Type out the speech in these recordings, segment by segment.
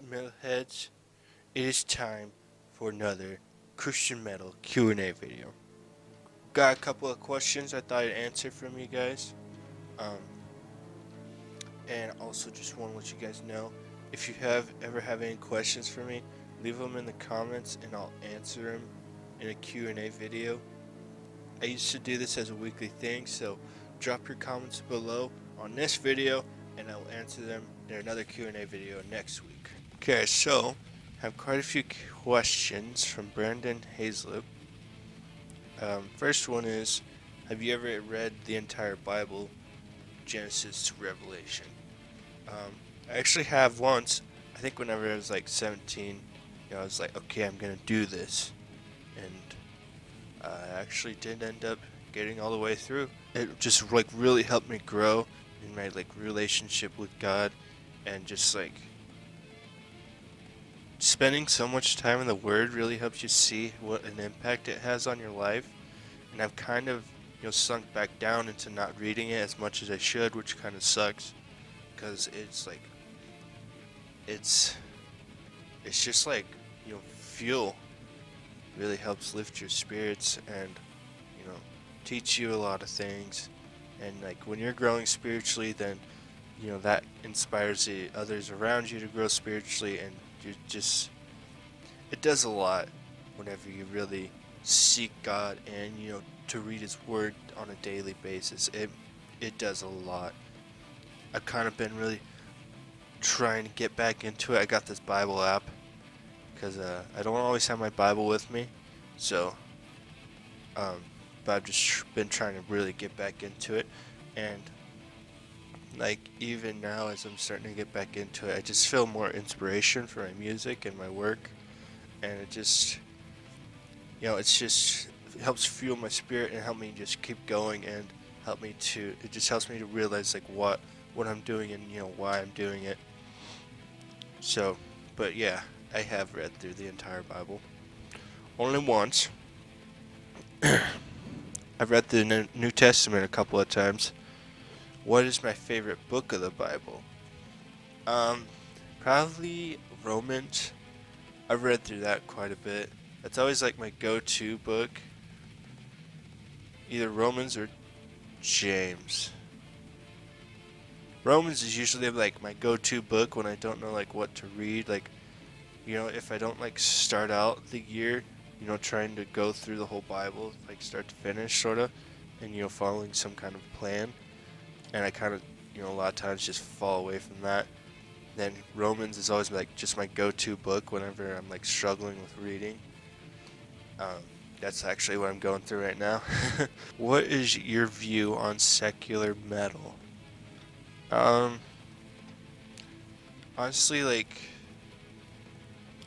up, Metalheads? It is time for another Christian Metal Q&A video. Got a couple of questions I thought I'd answer from you guys. And also just want to let you guys know, if you ever have any questions for me, leave them in the comments and I'll answer them in a Q&A video. I used to do this as a weekly thing, so drop your comments below on this video and I'll answer them in another Q&A video next week. Okay, so I have quite a few questions from Brandon Hazlip. First one is, have you ever read the entire Bible, Genesis to Revelation? I actually have once. I think whenever I was like 17, I was like, okay, I'm gonna do this, and I actually did end up getting all the way through. It just like really helped me grow in my like relationship with God, and just like spending so much time in the Word really helps you see what an impact it has on your life. And I've kind of sunk back down into not reading it as much as I should, which kind of sucks, because it's like it's just like fuel. Really helps lift your spirits and teach you a lot of things. And like when you're growing spiritually, then that inspires the others around you to grow spiritually, and it does a lot whenever you really seek God and to read His Word on a daily basis. It does a lot. I've kind of been really trying to get back into it. I got this Bible app because I don't always have my Bible with me, so but I've just been trying to really get back into it. And like even now, as I'm starting to get back into it, I just feel more inspiration for my music and my work, and it just it helps fuel my spirit and help me just keep going, and it just helps me to realize like what I'm doing and why I'm doing it. So, but yeah, I have read through the entire Bible only once. I've read the New Testament a couple of times. What is my favorite book of the Bible? Probably Romans. I've read through that quite a bit. That's always like my go-to book. Either Romans or James. Romans is usually like my go-to book when I don't know like what to read. Like, if I don't like start out the year, trying to go through the whole Bible, like start to finish, sort of, and following some kind of plan. And I kind of, a lot of times just fall away from that. Then Romans is always like just my go-to book whenever I'm like struggling with reading. That's actually what I'm going through right now. What is your view on secular metal? Honestly, like,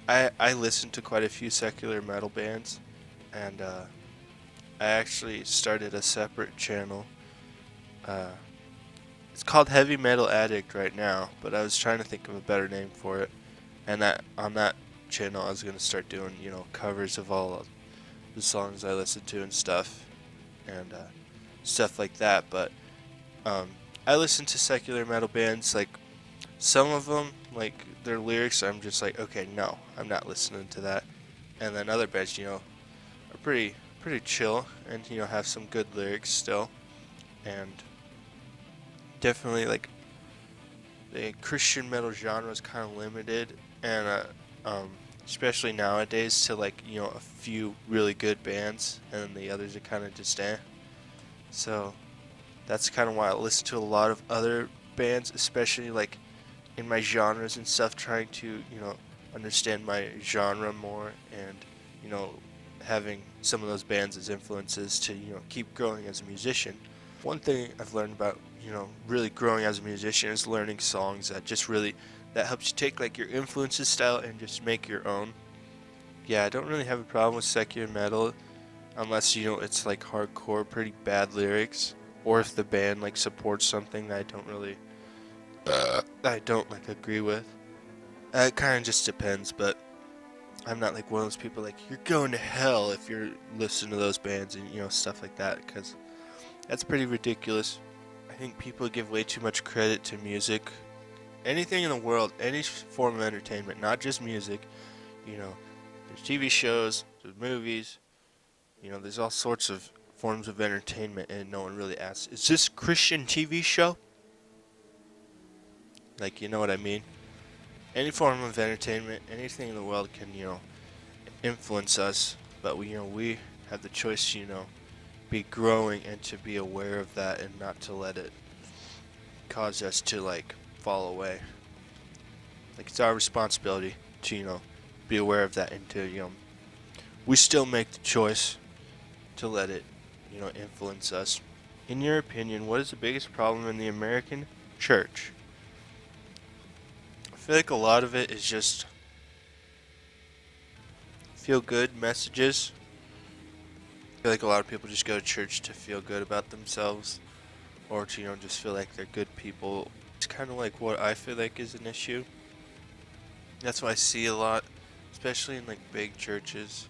I listen to quite a few secular metal bands, and I actually started a separate channel. It's called Heavy Metal Addict right now, but I was trying to think of a better name for it. And that on that channel, I was gonna start doing covers of all of the songs I listen to and stuff, and stuff like that. But I listen to secular metal bands, like some of them, like their lyrics, I'm just like, okay, no, I'm not listening to that. And then other bands, are pretty chill and have some good lyrics still, and definitely like the Christian metal genre is kind of limited, and especially nowadays, to like a few really good bands, and then the others are kind of just So that's kind of why I listen to a lot of other bands, especially like in my genres and stuff, trying to understand my genre more, and having some of those bands as influences to keep growing as a musician. One thing I've learned about really growing as a musician is learning songs that helps you take like your influences style and just make your own. Yeah, I don't really have a problem with secular metal unless it's like hardcore, pretty bad lyrics, or if the band like supports something that I don't like agree with. It kind of just depends, but I'm not like one of those people like, you're going to hell if you're listening to those bands and stuff like that, because that's pretty ridiculous. I think people give way too much credit to music anything in the world, any form of entertainment, not just music. You know, there's TV shows, there's movies. You know, there's all sorts of forms of entertainment, and no one really asks, is this Christian TV show? Like, you know what I mean? Any form of entertainment, anything in the world can, influence us, but we have the choice, be growing and to be aware of that and not to let it cause us to, like, fall away. Like, it's our responsibility to, be aware of that and to, we still make the choice to let it, influence us. In your opinion, what is the biggest problem in the American church? I feel like a lot of it is just feel good messages. I feel like a lot of people just go to church to feel good about themselves or to, just feel like they're good people. It's kind of like what I feel like is an issue. That's what I see a lot, especially in like big churches.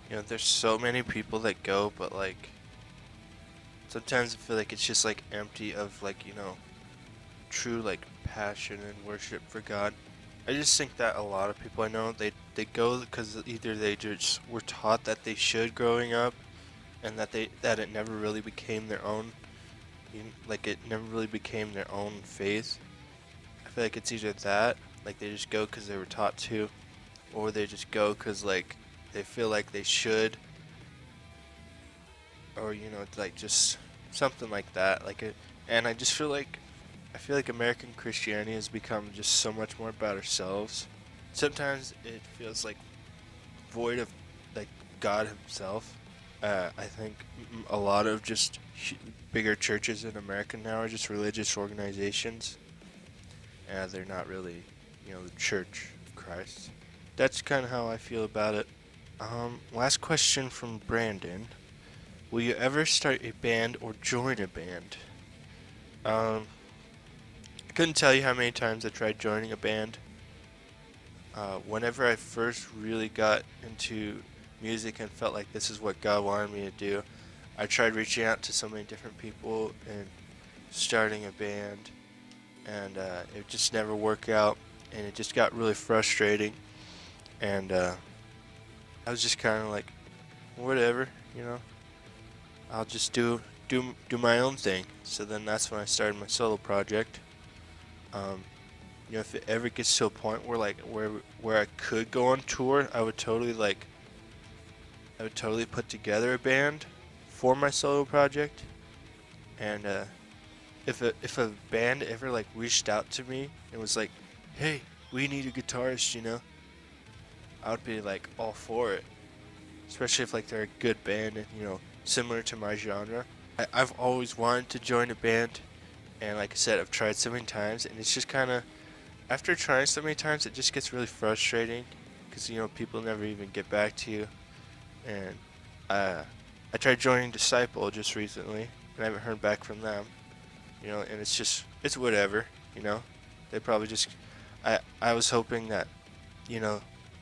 There's so many people that go, but like sometimes I feel like it's just like empty of like, true like passion and worship for God. I just think that a lot of people I know, they go because either they just were taught that they should growing up and that it never really became their own, like it never really became their own faith. I feel like it's either that, like they just go because they were taught to, or they just go because like they feel like they should, or like just something like that. And I feel like American Christianity has become just so much more about ourselves. Sometimes it feels like void of like God Himself. I think a lot of just bigger churches in America now are just religious organizations, and they're not really, the Church of Christ. That's kind of how I feel about it. Last question from Brandon. Will you ever start a band or join a band? I couldn't tell you how many times I tried joining a band. Whenever I first really got into music and felt like this is what God wanted me to do, I tried reaching out to so many different people and starting a band, and it just never worked out, and it just got really frustrating, and I was just kind of like, whatever, I'll just do my own thing. So then that's when I started my solo project. If it ever gets to a point where like where I could go on tour, I would totally put together a band for my solo project. And if a band ever like reached out to me and was like, "Hey, we need a guitarist," I would be like all for it. Especially if like they're a good band and similar to my genre. I've always wanted to join a band, and like I said, I've tried so many times, and it's just kind of, after trying so many times, it just gets really frustrating because people never even get back to you. And I tried joining Disciple just recently, and I haven't heard back from them. And it's whatever. They probably just, I was hoping that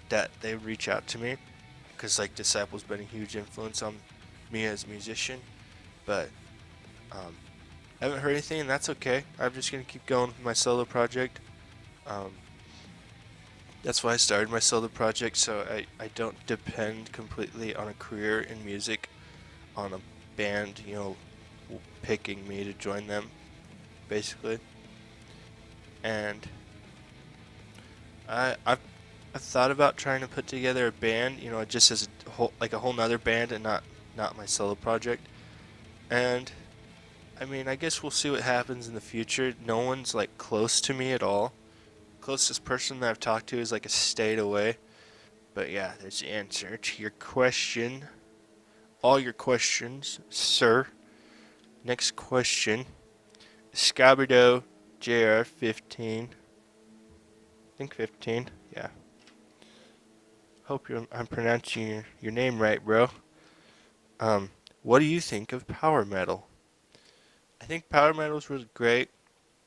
that they would reach out to me, because like Disciple's been a huge influence on me as a musician, but I haven't heard anything, and that's okay. I'm just gonna keep going with my solo project. That's why I started my solo project, so I don't depend completely on a career in music, on a band, picking me to join them, basically. And I've thought about trying to put together a band, just as a whole nother band and not my solo project. And I mean, I guess we'll see what happens in the future. No one's like close to me at all. Closest person that I've talked to is like a state away. But yeah, there's the answer to your question. All your questions, sir. Next question. Scabardo JR 15. I think 15. Yeah. Hope I'm pronouncing your name right, bro. What do you think of power metal? I think power metal is really great.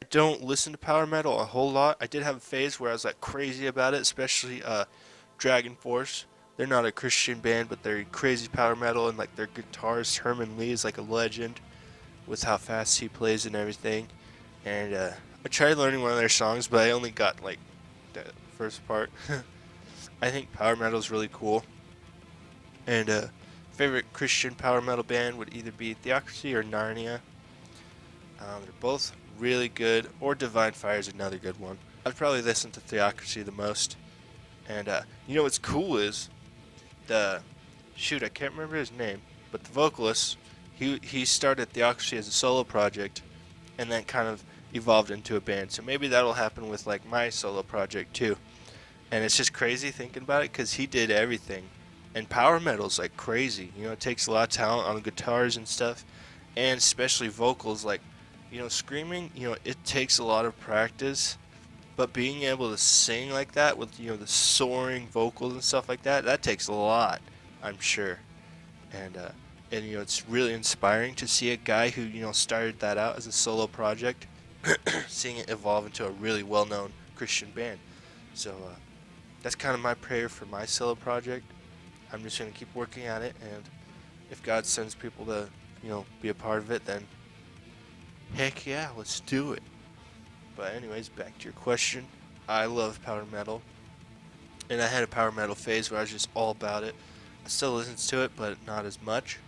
I don't listen to power metal a whole lot. I did have a phase where I was like crazy about it, especially Dragon Force. They're not a Christian band, but they're crazy power metal, and like their guitarist Herman Lee is like a legend with how fast he plays and everything. And I tried learning one of their songs, but I only got like the first part. I think power metal is really cool, and favorite Christian power metal band would either be Theocracy or Narnia. They're both really good, or Divine Fire is another good one. I'd probably listen to Theocracy the most. And you know what's cool is I can't remember his name, but the vocalist, he started Theocracy as a solo project, and then kind of evolved into a band. So maybe that'll happen with like my solo project too. And it's just crazy thinking about it because he did everything. And power metal's like crazy. You know, it takes a lot of talent on guitars and stuff, and especially vocals. Like, you know, screaming, you know, it takes a lot of practice. But being able to sing like that with, you know, the soaring vocals and stuff like that, that takes a lot, I'm sure. And you know, it's really inspiring to see a guy who, you know, started that out as a solo project, seeing it evolve into a really well-known Christian band. So that's kind of my prayer for my solo project. I'm just going to keep working at it, and if God sends people to, you know, be a part of it, then heck yeah, let's do it. But anyways, back to your question. I love power metal, and I had a power metal phase where I was just all about it. I still listen to it, but not as much.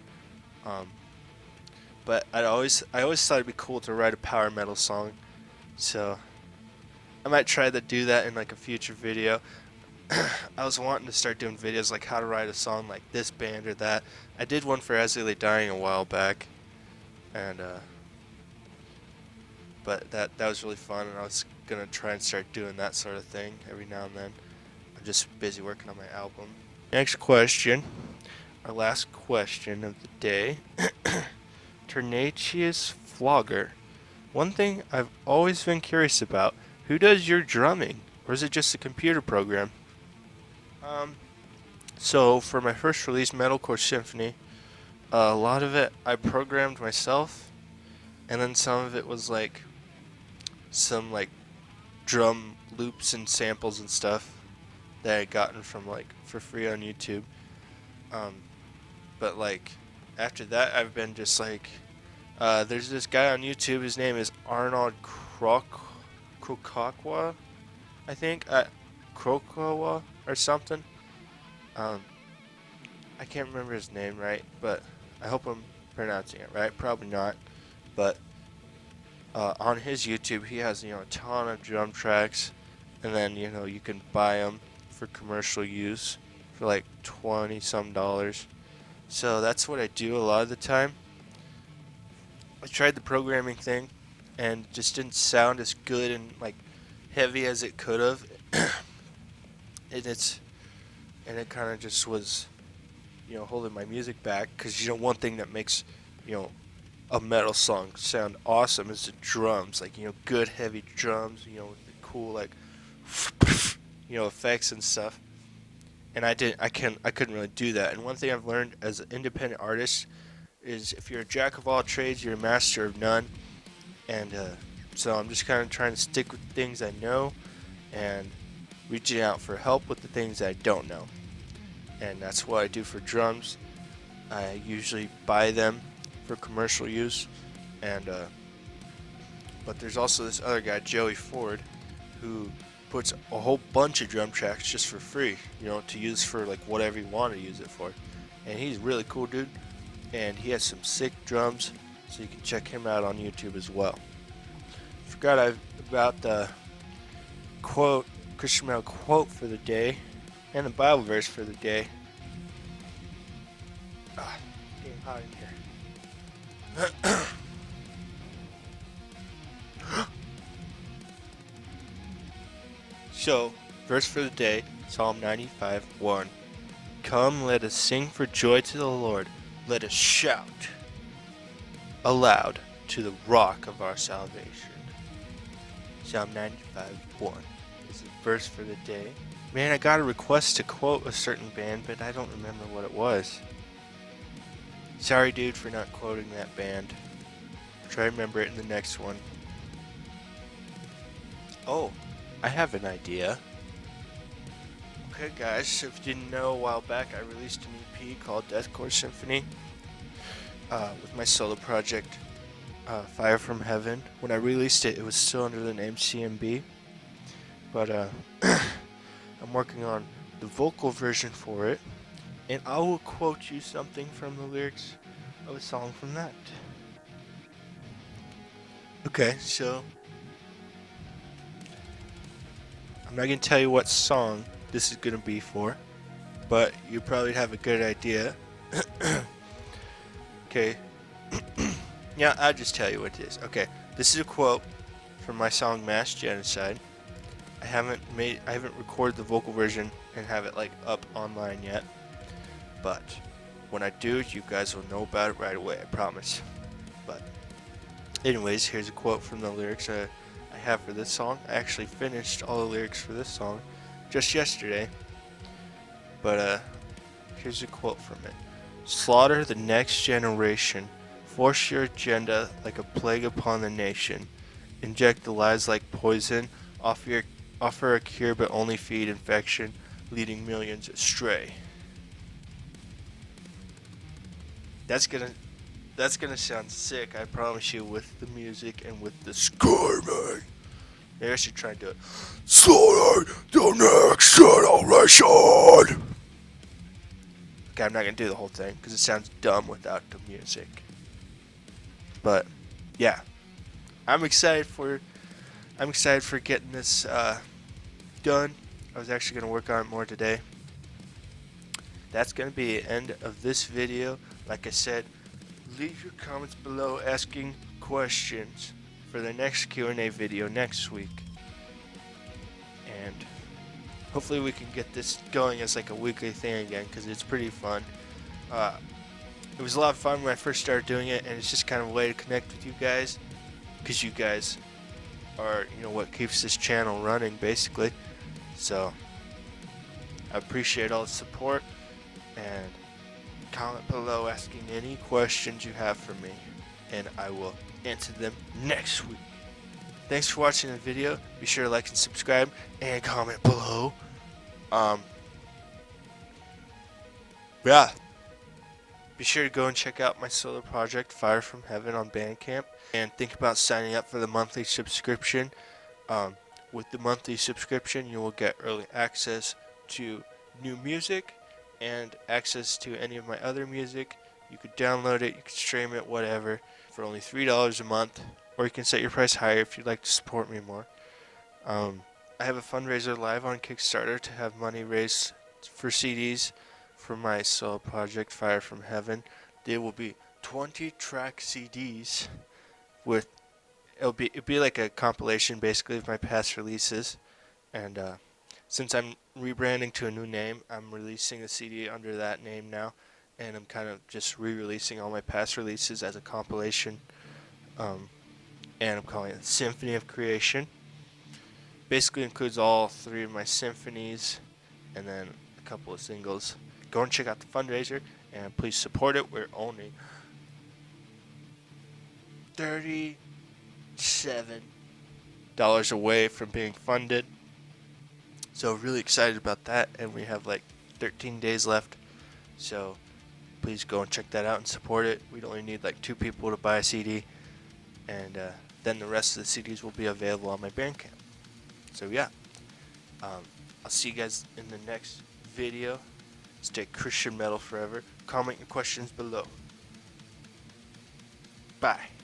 But I always thought it'd be cool to write a power metal song, so I might try to do that in like a future video. I was wanting to start doing videos like how to write a song like this band or that. I did one for As They Lay Dying a while back, and but that was really fun, and I was gonna try and start doing that sort of thing every now and then. I'm just busy working on my album. Next question, our last question of the day. Ternaceous Flogger. One thing I've always been curious about, who does your drumming, or is it just a computer program? So for my first release, Metalcore Symphony, a lot of it I programmed myself, and then some of it was like some like drum loops and samples and stuff that I had gotten from like for free on YouTube. But like after that, I've been just like, there's this guy on YouTube. His name is Arnold Krokakwa, I think, Krokawa or something. I can't remember his name right, but I hope I'm pronouncing it right. Probably not, but on his YouTube, he has, you know, a ton of drum tracks, and then, you know, you can buy them for commercial use for like $20 some. So that's what I do a lot of the time. I tried the programming thing, and it just didn't sound as good and like heavy as it could have. and it kind of just was, you know, holding my music back, because, you know, one thing that makes, you know, a metal song sound awesome is the drums, like, you know, good heavy drums, you know, with the cool like you know, effects and stuff. And I couldn't really do that. And one thing I've learned as an independent artist is, if you're a jack of all trades, you're a master of none. And so I'm just kind of trying to stick with things I know, and reaching out for help with the things I don't know. And that's what I do for drums. I usually buy them for commercial use, and but there's also this other guy, Joey Ford, who puts a whole bunch of drum tracks just for free, you know, to use for like whatever you want to use it for. And he's a really cool dude, and he has some sick drums, so you can check him out on YouTube as well. Forgot about the quote, Christian metal quote for the day, and the Bible verse for the day. Getting hot in here. So, verse for the day, Psalm 95:1. Come, let us sing for joy to the Lord. Let us shout aloud to the rock of our salvation. Psalm 95:1 is the verse for the day. Man, I got a request to quote a certain band, but I don't remember what it was. Sorry, dude, for not quoting that band. Try to remember it in the next one. Oh, I have an idea. Okay, guys, if you didn't know, a while back I released an EP called Metalcore Symphony with my solo project. Fire from Heaven. When I released it, it was still under the name CMB, but I'm working on the vocal version for it, and I will quote you something from the lyrics of a song from that. Okay, so I'm not going to tell you what song this is going to be for, but you probably have a good idea. Okay. Yeah, I'll just tell you what it is. Okay, this is a quote from my song Mass Genocide. I haven't recorded the vocal version and have it like up online yet, but when I do, you guys will know about it right away, I promise. But anyways, here's a quote from the lyrics I have for this song. I actually finished all the lyrics for this song just yesterday, but here's a quote from it. Slaughter the next generation, force your agenda like a plague upon the nation, inject the lies like poison, offer a cure but only feed infection, leading millions astray. That's gonna sound sick, I promise you, with the music and with the screaming. Maybe I should try and do it. Slaughter the next generation. Okay, I'm not gonna do the whole thing because it sounds dumb without the music. But yeah, I'm excited for getting this done. I was actually gonna work on it more today. That's gonna be the end of this video. Like I said, leave your comments below asking questions for the next Q&A video next week, and hopefully we can get this going as like a weekly thing again, because it's pretty fun. It was a lot of fun when I first started doing it, and it's just kind of a way to connect with you guys, because you guys are, what keeps this channel running, basically. So I appreciate all the support, and comment below asking any questions you have for me, and I will answer them next week. Thanks for watching the video. Be sure to like and subscribe and comment below. Yeah. Be sure to go and check out my solo project, Fire from Heaven, on Bandcamp, and think about signing up for the monthly subscription. With the monthly subscription, you will get early access to new music and access to any of my other music. You could download it, you could stream it, whatever, for only $3 a month, or you can set your price higher if you'd like to support me more. I have a fundraiser live on Kickstarter to have money raised for CDs for my solo project, Fire from Heaven. There will be 20-track CDs with it'll be like a compilation basically of my past releases, and since I'm rebranding to a new name, I'm releasing the CD under that name now, and I'm kind of just re-releasing all my past releases as a compilation, and I'm calling it Symphony of Creation. Basically includes all 3 of my symphonies and then a couple of singles. Go and check out the fundraiser, and please support it. We're only $37 away from being funded, so really excited about that, and we have like 13 days left, so please go and check that out and support it. We'd only need like 2 people to buy a CD, and then the rest of the CDs will be available on my Bandcamp. So yeah, I'll see you guys in the next video. Stay Christian metal forever. Comment your questions below. Bye.